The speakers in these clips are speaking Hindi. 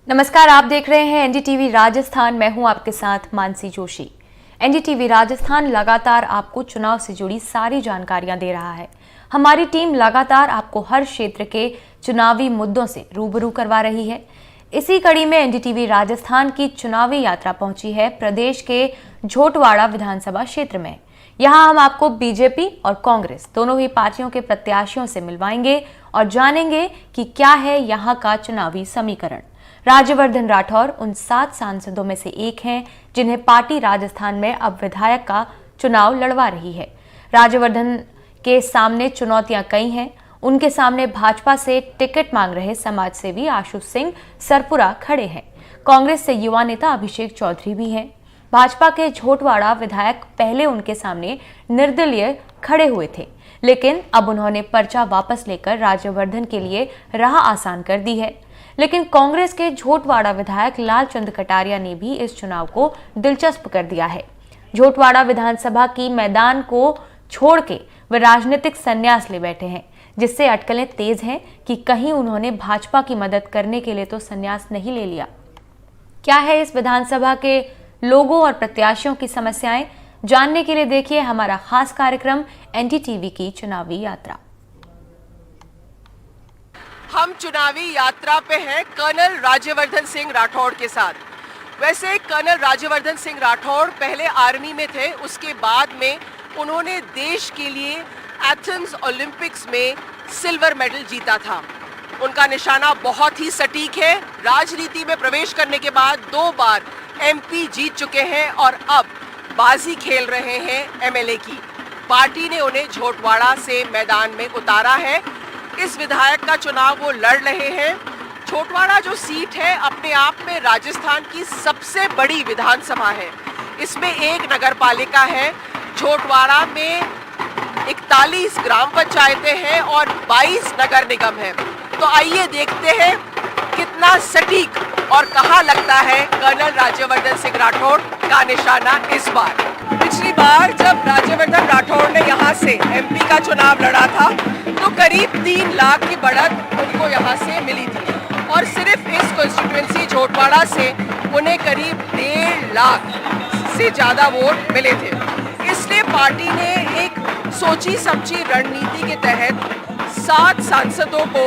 नमस्कार, आप देख रहे हैं एनडीटीवी राजस्थान। मैं हूं आपके साथ मानसी जोशी। एनडीटीवी राजस्थान लगातार आपको चुनाव से जुड़ी सारी जानकारियां दे रहा है। हमारी टीम लगातार आपको हर क्षेत्र के चुनावी मुद्दों से रूबरू करवा रही है। इसी कड़ी में एनडीटीवी राजस्थान की चुनावी यात्रा पहुंची है प्रदेश के झोटवाड़ा विधानसभा क्षेत्र में। यहां हम आपको बीजेपी और कांग्रेस दोनों ही पार्टियों के प्रत्याशियों से मिलवाएंगे और जानेंगे कि क्या है यहां का चुनावी समीकरण। राज्यवर्धन राठौर उन 7 सांसदों में से एक हैं जिन्हें पार्टी राजस्थान में अब विधायक का चुनाव लड़वा रही है। राज्यवर्धन के सामने चुनौतियां कई हैं। उनके सामने भाजपा से टिकट मांग रहे समाजसेवी आशु सिंह सरपुरा खड़े हैं। कांग्रेस से युवा नेता अभिषेक चौधरी भी हैं। भाजपा के झोटवाड़ा विधायक पहले उनके सामने निर्दलीय खड़े हुए थे, लेकिन अब उन्होंने पर्चा वापस लेकर राज्यवर्धन के लिए राह आसान कर दी है। लेकिन कांग्रेस के झोटवाड़ा विधायक लालचंद कटारिया ने भी इस चुनाव को दिलचस्प कर दिया है। झोटवाड़ा विधानसभा की मैदान को छोड़ के वे राजनीतिक संन्यास ले बैठे हैं, जिससे अटकलें तेज हैं कि कहीं उन्होंने भाजपा की मदद करने के लिए तो संन्यास नहीं ले लिया। क्या है इस विधानसभा के लोगों और प्रत्याशियों की समस्याएं, जानने के लिए देखिए हमारा खास कार्यक्रम एनडीटीवी की चुनावी यात्रा। हम चुनावी यात्रा पे हैं कर्नल राज्यवर्धन सिंह राठौड़ के साथ। वैसे कर्नल राज्यवर्धन सिंह राठौड़ पहले आर्मी में थे, उसके बाद में उन्होंने देश के लिए एथेंस ओलंपिक्स में सिल्वर मेडल जीता था। उनका निशाना बहुत ही सटीक है। राजनीति में प्रवेश करने के बाद 2 बार एमपी जीत चुके हैं और अब बाजी खेल रहे हैं एमएलए की। पार्टी ने उन्हें झोटवाड़ा से मैदान में उतारा है। इस विधायक का चुनाव वो लड़ रहे हैं। झोटवाड़ा जो सीट है अपने आप में राजस्थान की सबसे बड़ी विधानसभा है। इसमें एक नगर पालिका है। झोटवाड़ा में 41 ग्राम पंचायतें हैं और 22 नगर निगम है। तो आइए देखते हैं कितना सटीक और कहाँ लगता है कर्नल राज्यवर्धन सिंह राठौड़ का निशाना इस बार। पिछली बार जब राज्यवर्धन राठौड़ ने यहाँ से एमपी का चुनाव लड़ा था तो करीब 3 लाख की बढ़त उनको यहाँ से मिली थी और सिर्फ इस कॉन्स्टिट्यूएंसी झोटवाड़ा से उन्हें करीब 1.5 लाख से ज़्यादा वोट मिले थे। इसलिए पार्टी ने एक सोची समझी रणनीति के तहत 7 सांसदों को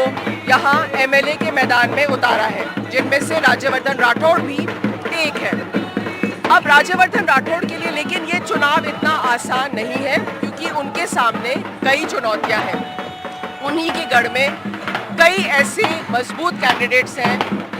यहाँ एमएलए के मैदान में उतारा है, जिनमें से राज्यवर्धन राठौड़ भी एक है। अब राज्यवर्धन राठौड़ के लिए लेकिन ये चुनाव इतना आसान नहीं है, क्योंकि उनके सामने कई चुनौतियां हैं। उन्हीं के गढ़ में कई ऐसे मजबूत कैंडिडेट्स हैं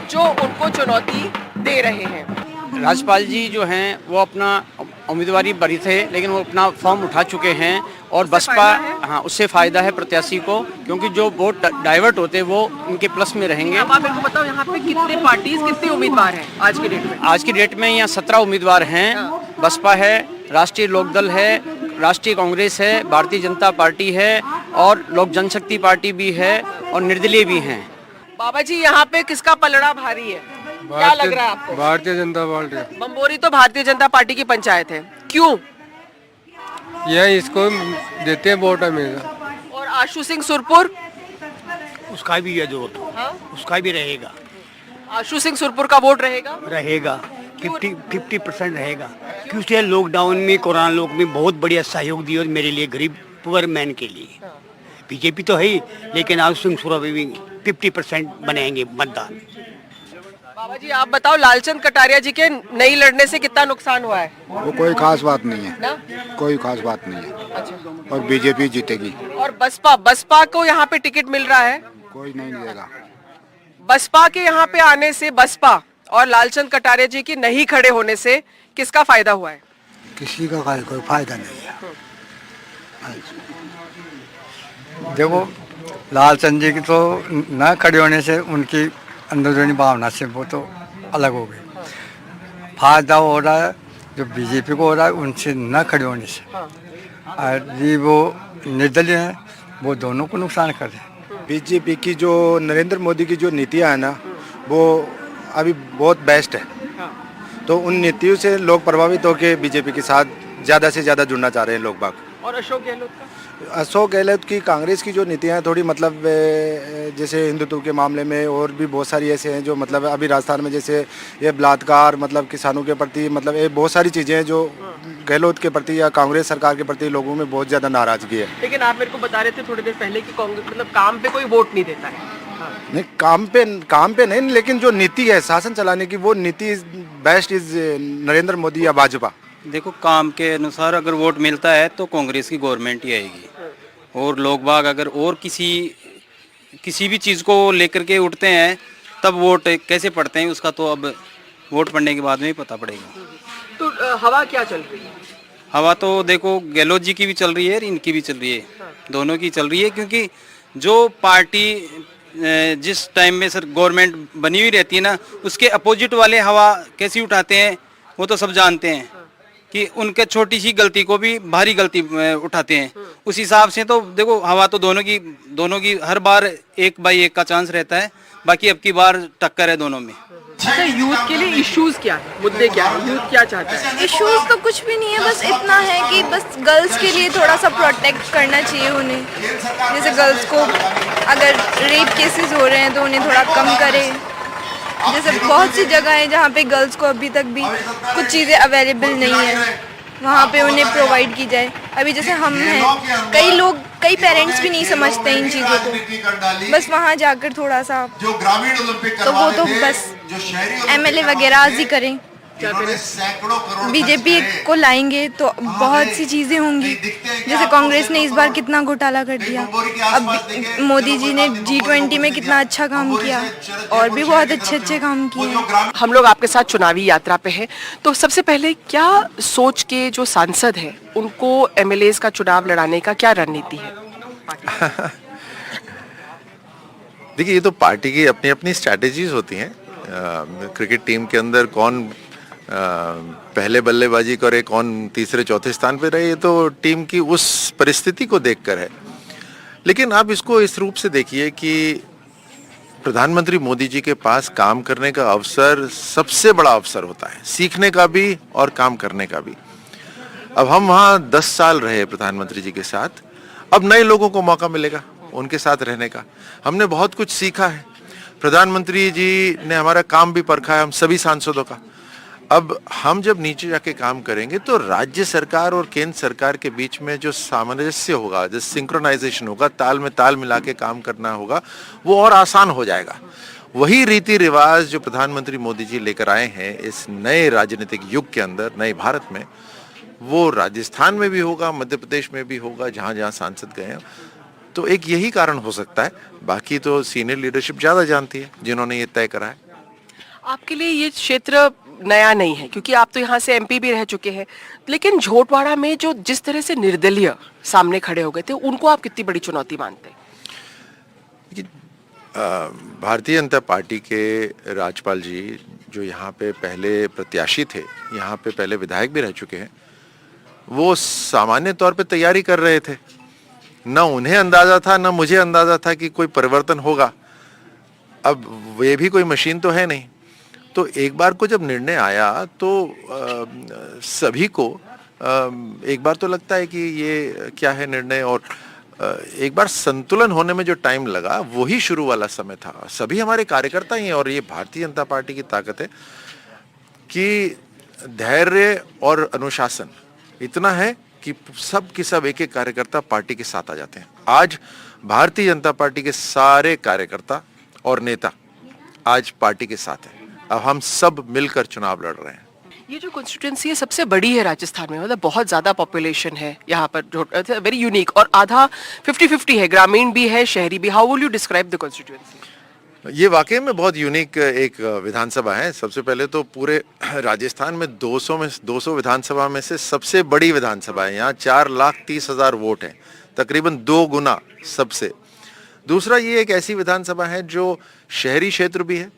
जो उनको चुनौती दे रहे हैं। राज्यपाल जी जो हैं वो अपना उम्मीदवारी भरी थे, लेकिन वो अपना फॉर्म उठा चुके हैं और बसपा उससे फायदा है प्रत्याशी को, क्योंकि जो वोट डाइवर्ट होते हैं वो उनके प्लस में रहेंगे। अब आप मेरे को बताओ यहाँ पे कितने पार्टीज, कितने उम्मीदवार हैं आज की डेट में? आज की डेट में यहाँ 17 उम्मीदवार हैं। बसपा है, राष्ट्रीय लोकदल है, राष्ट्रीय कांग्रेस है, भारतीय जनता पार्टी है और लोक जनशक्ति पार्टी भी है और निर्दलीय भी हैं। बाबा जी यहाँ पे किसका पलड़ा भारी है, क्या लग रहा है आपको? भारतीय जनता पार्टी। बम्बोरी तो भारतीय जनता पार्टी की पंचायत है, क्यों? यह इसको देते हैं वोट हमेशा। और आशु सिंह सुरपुर, उसका भी है वोट। हाँ? उसका भी रहेगा। आशु सिंह सुरपुर का वोट रहेगा? रहेगा 50% रहेगा, क्योंकि लॉकडाउन में, कोरोना लॉक में बहुत बढ़िया सहयोग दिया मेरे लिए, गरीब पुअर मैन के लिए। बीजेपी तो है ही, लेकिन आशु सिंह सुरपुर भी 50% बनाएंगे मतदान। बाबा जी आप बताओ, लालचंद कटारिया जी के नहीं लड़ने से कितना नुकसान हुआ है? वो कोई खास बात नहीं है ना? कोई खास बात नहीं है। अच्छा। और बीजेपी जीतेगी। और बसपा को यहाँ पे टिकट मिल रहा है? कोई नहीं मिलेगा। बसपा के यहाँ पे आने से, बसपा और लालचंद कटारिया जी के नहीं खड़े होने से किसका फायदा हुआ है? किसी का कोई फायदा नहीं है। देखो, लालचंद जी की तो न खड़े होने से उनकी अंदरूनी भावना से वो तो अलग हो गई। फायदा हो रहा है जो बीजेपी को हो रहा है उनसे न खड़े होने से। और ये वो निर्दलीय हैं, वो दोनों को नुकसान कर रहे हैं। बीजेपी की जो नरेंद्र मोदी की जो नीतियां है ना, वो अभी बहुत बेस्ट है। तो उन नीतियों से लोग प्रभावित होकर बीजेपी के साथ ज़्यादा से ज़्यादा जुड़ना चाह रहे हैं लोग बाग। और अशोक गहलोत का? अशोक गहलोत की कांग्रेस की जो नीतियां हैं थोड़ी मतलब जैसे हिंदुत्व के मामले में और भी बहुत सारी ऐसे हैं जो मतलब अभी राजस्थान में जैसे ये बलात्कार मतलब किसानों के प्रति मतलब ये बहुत सारी चीज़ें हैं जो गहलोत के प्रति या कांग्रेस सरकार के प्रति लोगों में बहुत ज़्यादा नाराजगी है। लेकिन आप मेरे को बता रहे थे थोड़ी देर पहले कि कांग्रेस मतलब काम पे कोई वोट नहीं देता है। हाँ। नहीं, काम पे नहीं, लेकिन जो नीति है शासन चलाने की वो नीति बेस्ट इज नरेंद्र मोदी या भाजपा। देखो, काम के अनुसार अगर वोट मिलता है तो कांग्रेस की गवर्नमेंट ही आएगी, और लोग बाग अगर और किसी भी चीज़ को लेकर के उठते हैं तब वोट कैसे पड़ते हैं उसका तो अब वोट पड़ने के बाद में ही पता पड़ेगा। तो हवा क्या चल रही है? हवा तो देखो गहलोत जी की भी चल रही है और इनकी भी चल रही है, दोनों की चल रही है, क्योंकि जो पार्टी जिस टाइम में सर गवर्नमेंट बनी हुई रहती है ना, उसके अपोजिट वाले हवा कैसी उठाते हैं वो तो सब जानते हैं कि उनके छोटी सी गलती को भी भारी गलती उठाते हैं। उस हिसाब से तो देखो हवा तो दोनों की हर बार 1/1 का चांस रहता है, बाकी अब की बार टक्कर है दोनों में। अच्छा, यूथ के लिए इश्यूज क्या है, मुद्दे क्या है, यूथ क्या चाहता है? इश्यूज तो कुछ भी नहीं है, बस इतना है कि बस गर्ल्स के लिए थोड़ा सा प्रोटेक्ट करना चाहिए उन्हें। जैसे गर्ल्स को अगर रेप केसेस हो रहे हैं तो उन्हें थोड़ा कम करें। जैसे बहुत सी जगह है जहाँ पे गर्ल्स को अभी तक भी कुछ चीज़ें अवेलेबल नहीं है, वहाँ पे उन्हें प्रोवाइड की जाए। अभी जैसे हम हैं, कई पेरेंट्स भी नहीं समझते इन चीज़ों को, बस वहाँ जाकर थोड़ा सा तो वो तो बस एमएलए वगैरह ही करें, बीजेपी को लाएंगे तो बहुत सी चीज़ें होंगी। जैसे कांग्रेस ने इस बार कितना घोटाला कर दिया, अब मोदी जी ने G20 में कितना अच्छा काम किया और भी बहुत अच्छे काम किए। हम लोग आपके साथ चुनावी यात्रा पे हैं, तो सबसे पहले क्या सोच के जो सांसद हैं उनको एमएलएज का चुनाव लड़ाने का क्या रणनीति है? देखिए, ये तो पार्टी की अपनी अपनी स्ट्रैटेजीज होती हैं। क्रिकेट टीम के अंदर कौन पहले बल्लेबाजी करे, कौन तीसरे चौथे स्थान पे रहे, ये तो टीम की उस परिस्थिति को देखकर है। लेकिन आप इसको इस रूप से देखिए कि प्रधानमंत्री मोदी जी के पास काम करने का अवसर सबसे बड़ा अवसर होता है, सीखने का भी और काम करने का भी। अब हम वहाँ 10 साल रहे प्रधानमंत्री जी के साथ, अब नए लोगों को मौका मिलेगा उनके साथ रहने का। हमने बहुत कुछ सीखा है, प्रधानमंत्री जी ने हमारा काम भी परखा है, हम सभी सांसदों का। अब हम जब नीचे जाके काम करेंगे तो राज्य सरकार और केंद्र सरकार के बीच में जो सामंजस्य होगा, जो सिंक्रोनाइजेशन होगा, ताल में ताल मिला के काम करना होगा, वो और आसान हो जाएगा। वही रीति रिवाज जो प्रधानमंत्री मोदी जी लेकर आए हैं इस नए राजनीतिक युग के अंदर, नए भारत में, वो राजस्थान में भी होगा, मध्य प्रदेश में भी होगा, जहाँ जहाँ सांसद गए हैं। तो एक यही कारण हो सकता है, बाकी तो सीनियर लीडरशिप ज़्यादा जानती है जिन्होंने ये तय करा है। आपके लिए ये क्षेत्र नया नहीं है क्योंकि आप तो यहाँ से एमपी भी रह चुके हैं, लेकिन झोटवाड़ा में जो जिस तरह से निर्दलीय सामने खड़े हो गए थे, उनको आप कितनी बड़ी चुनौती मानते हैं? भारतीय जनता पार्टी के राज्यपाल जी जो यहाँ पे पहले प्रत्याशी थे, यहाँ पे पहले विधायक भी रह चुके हैं, वो सामान्य तौर पे तैयारी कर रहे थे। न उन्हें अंदाजा था, न मुझे अंदाजा था कि कोई परिवर्तन होगा। अब ये भी कोई मशीन तो है नहीं, तो एक बार को जब निर्णय आया तो सभी को एक बार तो लगता है कि ये क्या है निर्णय, और एक बार संतुलन होने में जो टाइम लगा वही शुरू वाला समय था। सभी हमारे कार्यकर्ता ही हैं, और ये भारतीय जनता पार्टी की ताकत है कि धैर्य और अनुशासन इतना है कि सब के सब एक एक कार्यकर्ता पार्टी के साथ आ जाते हैं। आज भारतीय जनता पार्टी के सारे कार्यकर्ता और नेता आज पार्टी के साथ हैं। अब हम सब मिलकर चुनाव लड़ रहे हैं। ये जो कॉन्स्टिट्यूंसी है सबसे बड़ी है राजस्थान में, मतलब बहुत ज्यादा पॉपुलेशन है यहाँ पर, वेरी यूनिक, और आधा 50-50 है, ग्रामीण भी है, शहरी भी। How will you describe the constituency? ये वाकई में बहुत यूनिक एक विधानसभा है। सबसे पहले तो पूरे राजस्थान में 200 विधानसभा में से सबसे बड़ी विधानसभा है। यहाँ 4,30,000 वोट हैं, तकरीबन 2 गुना सबसे। दूसरा, ये एक ऐसी विधानसभा है जो शहरी क्षेत्र भी है,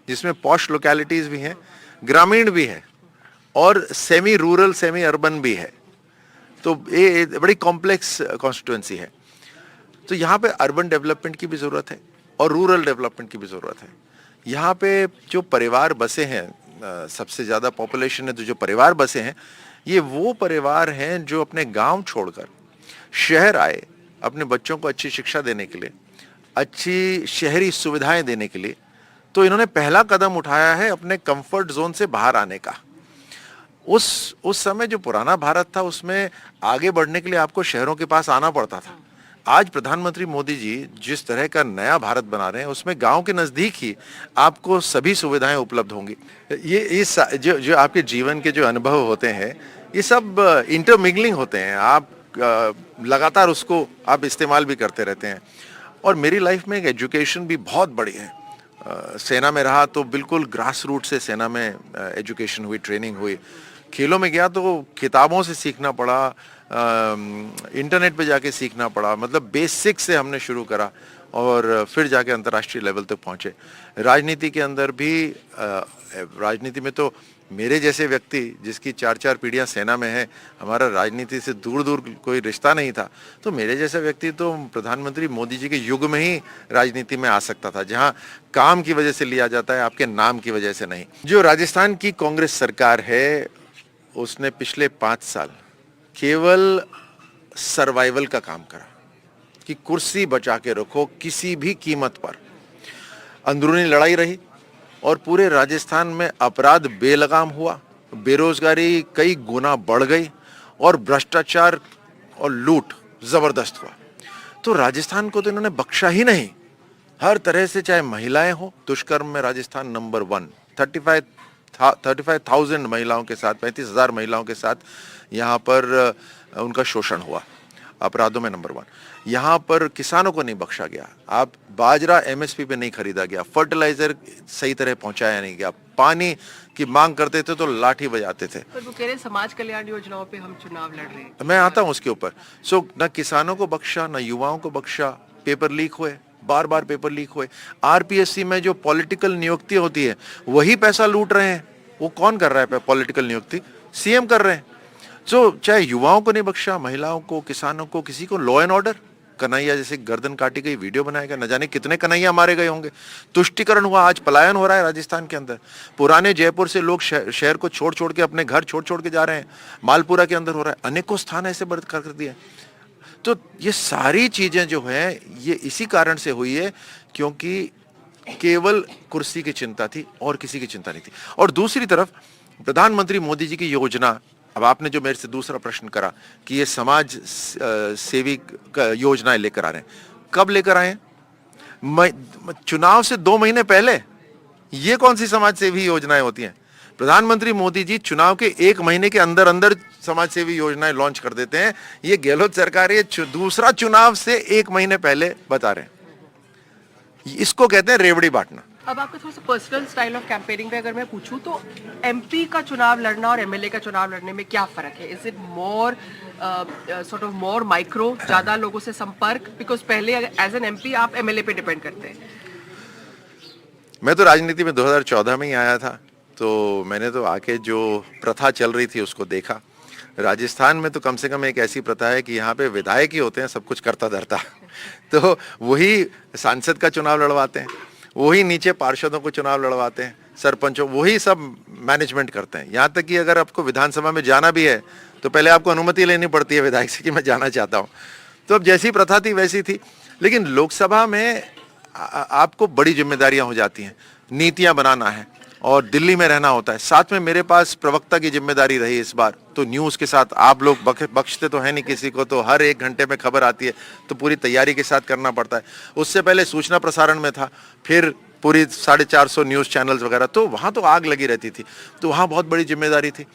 जिसमें पॉश लोकेलिटीज भी हैं, ग्रामीण भी है, और सेमी रूरल सेमी अर्बन भी है। तो ये बड़ी कॉम्प्लेक्स कॉन्स्टिट्यूंसी है। तो यहाँ पे अर्बन डेवलपमेंट की भी ज़रूरत है और रूरल डेवलपमेंट की भी ज़रूरत है। यहाँ पे जो परिवार बसे हैं, सबसे ज़्यादा पॉपुलेशन है, तो जो परिवार बसे हैं ये वो परिवार हैं जो अपने गांव छोड़कर शहर आए अपने बच्चों को अच्छी शिक्षा देने के लिए, अच्छी शहरी सुविधाएं देने के लिए, तो इन्होंने पहला कदम उठाया है अपने कंफर्ट जोन से बाहर आने का। उस समय जो पुराना भारत था उसमें आगे बढ़ने के लिए आपको शहरों के पास आना पड़ता था। आज प्रधानमंत्री मोदी जी जिस तरह का नया भारत बना रहे हैं उसमें गांव के नजदीक ही आपको सभी सुविधाएं उपलब्ध होंगी। ये जो आपके जीवन के जो अनुभव होते हैं ये सब इंटरमिंगलिंग होते हैं, आप लगातार उसको आप इस्तेमाल भी करते रहते हैं। और मेरी लाइफ में एक एजुकेशन भी बहुत बड़ी है। सेना में रहा तो बिल्कुल ग्रास रूट से सेना में एजुकेशन हुई, ट्रेनिंग हुई। खेलों में गया तो किताबों से सीखना पड़ा, इंटरनेट पे जाके सीखना पड़ा, मतलब बेसिक से हमने शुरू करा और फिर जाके अंतर्राष्ट्रीय लेवल तक पहुंचे। राजनीति के अंदर भी राजनीति में तो मेरे जैसे व्यक्ति जिसकी 4-4 पीढ़ियां सेना में है, हमारा राजनीति से दूर दूर कोई रिश्ता नहीं था, तो मेरे जैसा व्यक्ति तो प्रधानमंत्री मोदी जी के युग में ही राजनीति में आ सकता था, जहां काम की वजह से लिया जाता है, आपके नाम की वजह से नहीं। जो राजस्थान की कांग्रेस सरकार है उसने पिछले 5 साल केवल सर्वाइवल का काम करा कि कुर्सी बचा के रखो किसी भी कीमत पर। अंदरूनी लड़ाई रही और पूरे राजस्थान में अपराध बेलगाम हुआ, बेरोजगारी कई गुना बढ़ गई और भ्रष्टाचार और लूट जबरदस्त हुआ। तो राजस्थान को तो इन्होंने बख्शा ही नहीं, हर तरह से, चाहे महिलाएं हो, दुष्कर्म में राजस्थान नंबर 1, 35,000 महिलाओं के साथ, 35,000 महिलाओं के साथ यहाँ पर उनका शोषण हुआ, अपराधों में नंबर 1। यहाँ पर किसानों को नहीं बख्शा गया, आप बाजरा एमएसपी पे नहीं खरीदा गया, फर्टिलाइजर सही तरह पहुंचाया नहीं गया, पानी की मांग करते थे तो लाठी बजाते थे। पर वो कह रहे समाज कल्याण योजनाओं पे हम चुनाव लड़ रहे हैं। मैं आता हूँ उसके ऊपर। सो न किसानों को बख्शा, न युवाओं को बख्शा, पेपर लीक हुए, बार बार पेपर लीक हुए। आरपीएससी में जो पॉलिटिकल नियुक्ति होती है वही पैसा लूट रहे हैं। वो कौन कर रहा है पॉलिटिकल नियुक्ति? सीएम कर रहे हैं। सो चाहे युवाओं को नहीं बख्शा, महिलाओं को, किसानों को, किसी को। लॉ एंड ऑर्डर, कन्हैया जैसे गर्दन काटी गई, वीडियो बनाया गया, न जाने कितने कन्हैया मारे गए होंगे। तुष्टिकरण हुआ, आज पलायन हो रहा है राजस्थान के अंदर। पुराने जयपुर से लोग शहर को छोड़ छोड़ के, अपने घर छोड़ छोड़ के जा रहे हैं। मालपुरा के अंदर हो रहा है, अनेकों स्थान ऐसे बर्बाद कर दिए। तो ये सारी चीजें जो है ये इसी कारण से हुई है क्योंकि केवल कुर्सी की चिंता थी और किसी की चिंता नहीं थी। और दूसरी तरफ प्रधानमंत्री मोदी जी की योजना, अब आपने जो मेरे से दूसरा प्रश्न करा कि ये समाज सेवी योजनाएं लेकर आ रहे हैं, कब लेकर आए? चुनाव से 2 महीने पहले। ये कौन सी समाज सेवी योजनाएं होती हैं? प्रधानमंत्री मोदी जी चुनाव के 1 महीने के अंदर अंदर समाज सेवी योजनाएं लॉन्च कर देते हैं। ये गहलोत सरकार ये दूसरा चुनाव से 1 महीने पहले बता रहे हैं। इसको कहते हैं रेवड़ी बांटना। अब आपका थोड़ा सा पर्सनल स्टाइल ऑफ कैंपेनिंग पे अगर मैं पूछूं तो एमपी का चुनाव लड़ना और एमएलए का चुनाव लड़ने में क्या फर्क है? Is it more sort of more micro, ज्यादा लोगों से संपर्क? बिकॉज पहले एज एन एमपी आप एमएलए पे डिपेंड करते हैं। मैं तो राजनीति में 2014 में ही आया था, तो मैंने तो आके जो प्रथा चल रही थी उसको देखा। राजस्थान में तो कम से कम एक ऐसी प्रथा है कि यहाँ पे विधायक ही होते हैं सब कुछ करता धरता। तो वही सांसद का चुनाव लड़वाते हैं, वही नीचे पार्षदों को चुनाव लड़वाते हैं, सरपंचों, वही सब मैनेजमेंट करते हैं। यहाँ तक कि अगर आपको विधानसभा में जाना भी है तो पहले आपको अनुमति लेनी पड़ती है विधायक से कि मैं जाना चाहता हूँ। तो अब जैसी प्रथा थी वैसी थी। लेकिन लोकसभा में आपको बड़ी जिम्मेदारियां हो जाती हैं, नीतियां बनाना है और दिल्ली में रहना होता है। साथ में मेरे पास प्रवक्ता की जिम्मेदारी रही इस बार, तो न्यूज़ के साथ आप लोग बख्शते तो है नहीं किसी को, तो हर 1 घंटे में खबर आती है, तो पूरी तैयारी के साथ करना पड़ता है। उससे पहले सूचना प्रसारण में था, फिर पूरी 450 न्यूज़ चैनल्स वगैरह, तो वहाँ तो आग लगी रहती थी, तो वहाँ बहुत बड़ी जिम्मेदारी थी।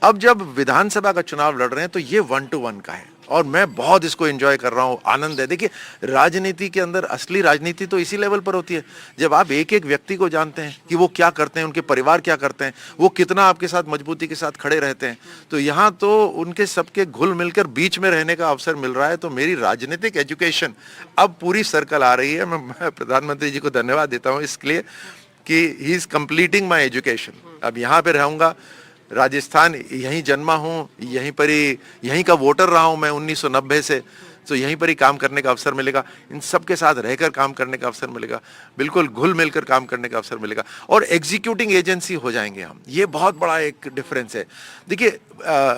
अब जब विधानसभा का चुनाव लड़ रहे हैं तो ये 1 to 1 का है और मैं बहुत इसको एंजॉय कर रहा हूँ, आनंद है। देखिए राजनीति के अंदर असली राजनीति तो इसी लेवल पर होती है जब आप एक एक व्यक्ति को जानते हैं कि वो क्या करते हैं, उनके परिवार क्या करते हैं, वो कितना आपके साथ मजबूती के साथ खड़े रहते हैं। तो यहाँ तो उनके सबके घुल मिलकर बीच में रहने का अवसर मिल रहा है। तो मेरी राजनीतिक एजुकेशन अब पूरी सर्कल आ रही है। मैं प्रधानमंत्री जी को धन्यवाद देता हूँ इसके लिए कि he is completing my education. अब यहाँ पे रहूँगा, राजस्थान यहीं जन्मा हूँ, यहीं पर ही, यहीं का वोटर रहा हूँ मैं 1990 से, तो यहीं पर ही काम करने का अवसर मिलेगा, इन सब के साथ रहकर काम करने का अवसर मिलेगा, बिल्कुल घुल मिलकर काम करने का अवसर मिलेगा और एग्जीक्यूटिंग एजेंसी हो जाएंगे हम। ये बहुत बड़ा एक डिफरेंस है। देखिए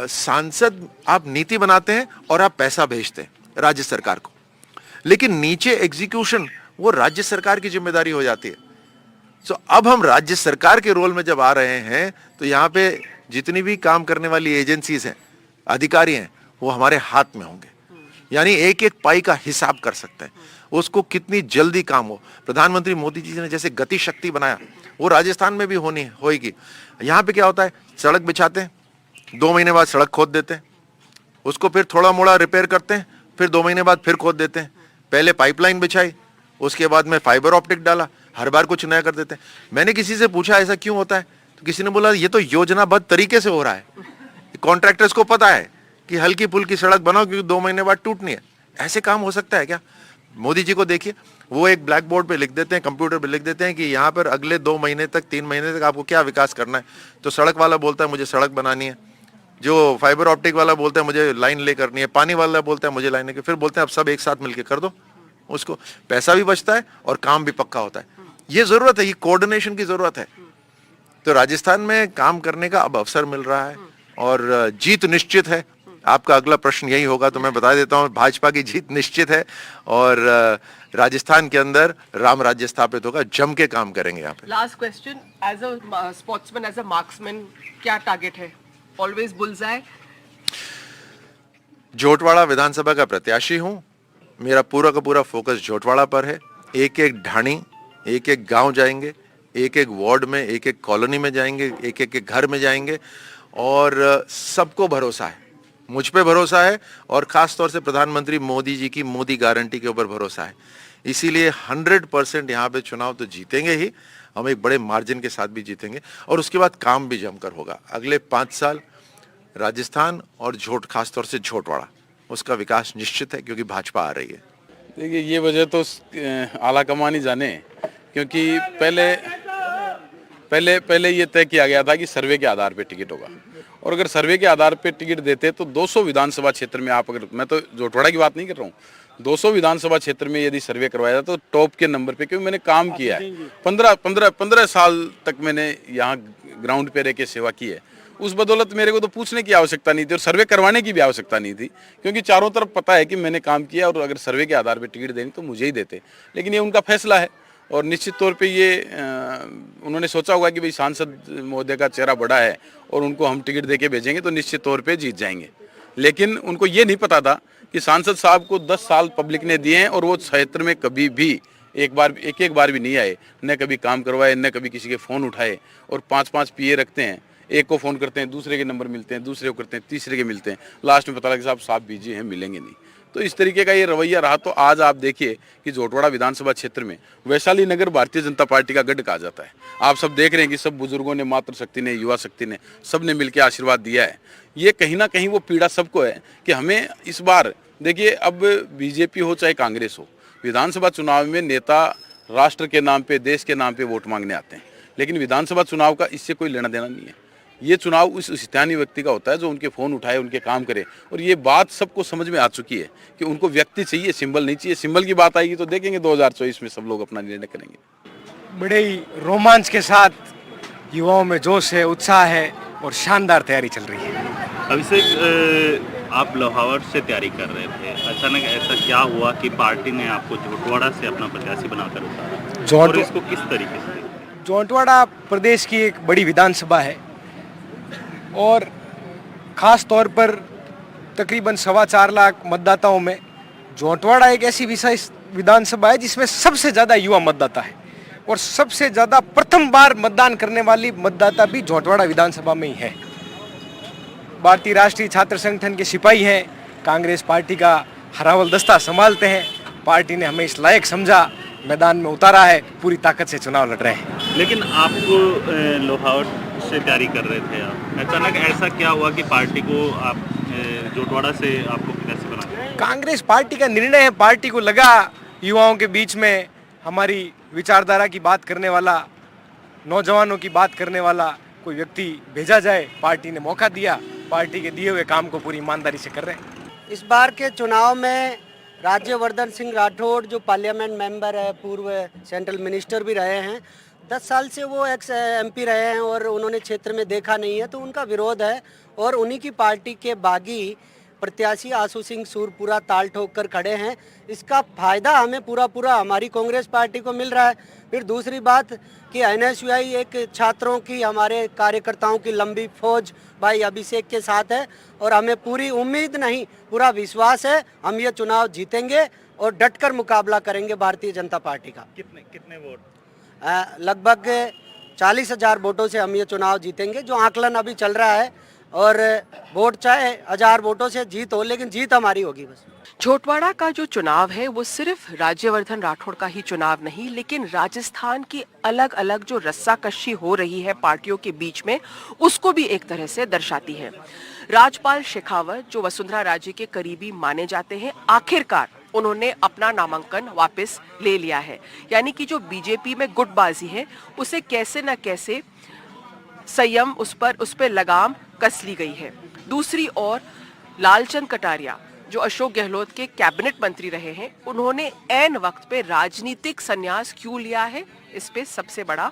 सांसद आप नीति बनाते हैं और आप पैसा भेजते हैं राज्य सरकार को, लेकिन नीचे एग्जीक्यूशन वो राज्य सरकार की जिम्मेदारी हो जाती है। तो अब हम राज्य सरकार के रोल में जब आ रहे हैं तो यहाँ पे जितनी भी काम करने वाली एजेंसीज हैं, अधिकारी हैं, वो हमारे हाथ में होंगे, यानी एक एक पाई का हिसाब कर सकते हैं, उसको कितनी जल्दी काम हो। प्रधानमंत्री मोदी जी ने जैसे गति शक्ति बनाया वो राजस्थान में भी होगी। यहाँ पे क्या होता है, सड़क बिछाते हैं, 2 महीने बाद सड़क खोद देते हैं, उसको फिर थोड़ा मोड़ा रिपेयर करते हैं, फिर 2 महीने बाद फिर खोद देते हैं। पहले पाइपलाइन बिछाई, उसके बाद में फाइबर ऑप्टिक डाला, हर बार कुछ नया कर देते हैं। मैंने किसी से पूछा ऐसा क्यों होता है, तो किसी ने बोला ये तो योजनाबद्ध तरीके से हो रहा है, कॉन्ट्रैक्टर्स को पता है कि हल्की फुल्की सड़क बनाओ क्योंकि 2 महीने बाद टूटनी है। ऐसे काम हो सकता है क्या? मोदी जी को देखिए, वो एक ब्लैक बोर्ड पे लिख देते हैं, कंप्यूटर पे लिख देते हैं कि यहाँ पर अगले 2 महीने तक 3 महीने तक आपको क्या विकास करना है। तो सड़क वाला बोलता है मुझे सड़क बनानी है, जो फाइबर ऑप्टिक वाला बोलता है मुझे लाइन ले करनी है, पानी वाला बोलता है मुझे लाइन लेकर, फिर बोलते हैं अब सब एक साथ मिलकर कर दो। उसको पैसा भी बचता है और काम भी पक्का होता है। ये जरूरत है, ये कोऑर्डिनेशन की जरूरत है। तो राजस्थान में काम करने का अब अवसर मिल रहा है और जीत निश्चित है। आपका अगला प्रश्न यही होगा तो मैं बता देता हूं, भाजपा की जीत निश्चित है और राजस्थान के अंदर राम राज्य स्थापित होगा। जम के काम करेंगे यहाँ पे। Last question, as a sportsman, as a marksman, क्या टारगेट है? Always bullseye? झोटवाड़ा विधानसभा का प्रत्याशी हूं, मेरा पूरा का पूरा फोकस झोटवाड़ा पर है। एक एक ढाणी, एक एक गांव जाएंगे, एक एक वार्ड में, एक एक कॉलोनी में जाएंगे, एक एक घर में जाएंगे और सबको भरोसा है, मुझ पे भरोसा है और खास तौर से प्रधानमंत्री मोदी जी की मोदी गारंटी के ऊपर भरोसा है। इसीलिए 100% यहाँ पे चुनाव तो जीतेंगे ही, हम एक बड़े मार्जिन के साथ भी जीतेंगे और उसके बाद काम भी जमकर होगा। अगले 5 साल राजस्थान और खास तौर से झोटवाड़ा, उसका विकास निश्चित है क्योंकि भाजपा आ रही है। देखिए ये वजह तो आला कमान ही जाने, क्योंकि पहले ये तय किया गया था कि सर्वे के आधार पे टिकट होगा और अगर सर्वे के आधार पे टिकट देते तो 200 विधानसभा क्षेत्र में आप, अगर मैं तो झोटवाड़ा की बात नहीं कर रहा हूँ, 200 विधानसभा क्षेत्र में यदि सर्वे करवाया तो टॉप के नंबर पे, क्योंकि मैंने काम किया है 15 साल तक मैंने यहाँ ग्राउंड पे रह के सेवा की है। उस बदौलत मेरे को तो पूछने की आवश्यकता नहीं थी और सर्वे करवाने की भी आवश्यकता नहीं थी, क्योंकि चारों तरफ पता है कि मैंने काम किया और अगर सर्वे के आधार पर टिकट देनी तो मुझे ही देते। लेकिन ये उनका फैसला है और निश्चित तौर पे ये उन्होंने सोचा होगा कि भाई सांसद महोदय का चेहरा बड़ा है और उनको हम टिकट देके भेजेंगे तो निश्चित तौर पे जीत जाएंगे। लेकिन उनको ये नहीं पता था कि सांसद साहब को 10 साल पब्लिक ने दिए हैं और वो क्षेत्र में कभी भी एक बार भी नहीं आए, न कभी काम करवाए, न कभी किसी के फ़ोन उठाए और 5-5 पीए रखते हैं, एक को फ़ोन करते हैं, दूसरे के नंबर मिलते हैं, दूसरे को करते हैं, तीसरे के मिलते हैं, लास्ट में पता लगा साहब बिजी हैं, मिलेंगे नहीं। तो इस तरीके का ये रवैया रहा। तो आज आप देखिए कि झोटवाड़ा विधानसभा क्षेत्र में वैशाली नगर भारतीय जनता पार्टी का गढ़ कहा जाता है। आप सब देख रहे हैं कि सब बुजुर्गों ने, मातृशक्ति ने, युवा शक्ति ने, सब ने मिलकर आशीर्वाद दिया है। ये कहीं ना कहीं वो पीड़ा सबको है कि हमें इस बार देखिए, अब बीजेपी हो चाहे कांग्रेस हो, विधानसभा चुनाव में नेता राष्ट्र के नाम पे, देश के नाम पे वोट मांगने आते हैं, लेकिन विधानसभा चुनाव का इससे कोई लेना देना नहीं है। ये चुनाव उस स्थानीय व्यक्ति का होता है जो उनके फ़ोन उठाए, उनके काम करे। और ये बात सबको समझ में आ चुकी है कि उनको व्यक्ति चाहिए, सिंबल नहीं चाहिए। सिंबल की बात आएगी तो देखेंगे 2024 में सब लोग अपना निर्णय करेंगे। बड़े ही रोमांच के साथ युवाओं में जोश है, उत्साह है और शानदार तैयारी चल रही है। अभिषेक, आप लोहावट से तैयारी कर रहे थे, अचानक ऐसा क्या हुआ कि पार्टी ने आपको झोटवाड़ा से अपना प्रत्याशी बनाकर उतारा और इसको किस तरीके से? झोटवाड़ा प्रदेश की एक बड़ी विधानसभा है और ख़ास तौर पर तकरीबन 4.25 लाख मतदाताओं में झोटवाड़ा एक ऐसी विधानसभा है जिसमें सबसे ज़्यादा युवा मतदाता है और सबसे ज़्यादा प्रथम बार मतदान करने वाली मतदाता भी झोटवाड़ा विधानसभा में ही है। भारतीय राष्ट्रीय छात्र संगठन के सिपाही हैं, कांग्रेस पार्टी का हरावल दस्ता संभालते हैं। पार्टी ने हमें इस लायक समझा, मैदान में उतारा है, पूरी ताकत से चुनाव लड़ रहे हैं। लेकिन आप लोहावट से तैयारी कर रहे थे, आप अचानक ऐसा क्या हुआ कि पार्टी को आप झोटवाड़ा से आपको प्रत्याशी बना? कांग्रेस पार्टी का निर्णय है। पार्टी को लगा युवाओं के बीच में हमारी विचारधारा की बात करने वाला, नौजवानों की बात करने वाला कोई व्यक्ति भेजा जाए। पार्टी ने मौका दिया, पार्टी के दिए हुए काम को पूरी ईमानदारी से कर रहे हैं। इस बार के चुनाव में राज्यवर्धन सिंह राठौड़ जो पार्लियामेंट मेंबर है, पूर्व सेंट्रल मिनिस्टर भी रहे हैं, 10 साल से वो एक्स MP रहे हैं और उन्होंने क्षेत्र में देखा नहीं है, तो उनका विरोध है। और उन्हीं की पार्टी के बागी प्रत्याशी आशु सिंह सूरपुरा ताल ठोक कर खड़े हैं। इसका फायदा हमें पूरा हमारी कांग्रेस पार्टी को मिल रहा है। फिर दूसरी बात कि NSUI एक छात्रों की, हमारे कार्यकर्ताओं की लंबी फौज भाई अभिषेक के साथ है और हमें पूरी उम्मीद नहीं, पूरा विश्वास है हम ये चुनाव जीतेंगे और डटकर मुकाबला करेंगे भारतीय जनता पार्टी का। कितने वोट? लगभग 40,000 वोटों से हम ये चुनाव जीतेंगे, जो आकलन अभी चल रहा है। और वोट चाहे 1000 वोटों से जीत हो, लेकिन जीत हमारी होगी बस। झोटवाड़ा का जो चुनाव है वो सिर्फ राज्यवर्धन राठौड़ का ही चुनाव नहीं, लेकिन राजस्थान की अलग अलग जो रस्साकशी हो रही है पार्टियों के बीच में, उसको भी एक तरह से दर्शाती है। राजपाल शेखावत, जो वसुंधरा राजे के करीबी माने जाते हैं, आखिरकार उन्होंने अपना नामांकन वापस ले लिया है। यानी कि जो बीजेपी में गुटबाजी है उसे कैसे न कैसे संयम, उस पर लगाम कस ली गई है। दूसरी ओर लालचंद कटारिया, जो अशोक गहलोत के कैबिनेट मंत्री रहे हैं, उन्होंने ऐन वक्त पे राजनीतिक संन्यास क्यों लिया है, इस पे सबसे बड़ा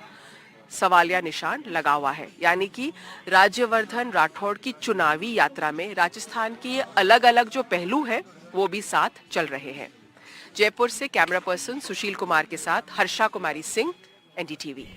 सवालिया निशान लगा हुआ है। यानी कि राज्यवर्धन राठौड़ की चुनावी यात्रा में राजस्थान के ये अलग अलग जो पहलू है वो भी साथ चल रहे हैं। जयपुर से कैमरा पर्सन सुशील कुमार के साथ हर्षा कुमारी सिंह, NDTV।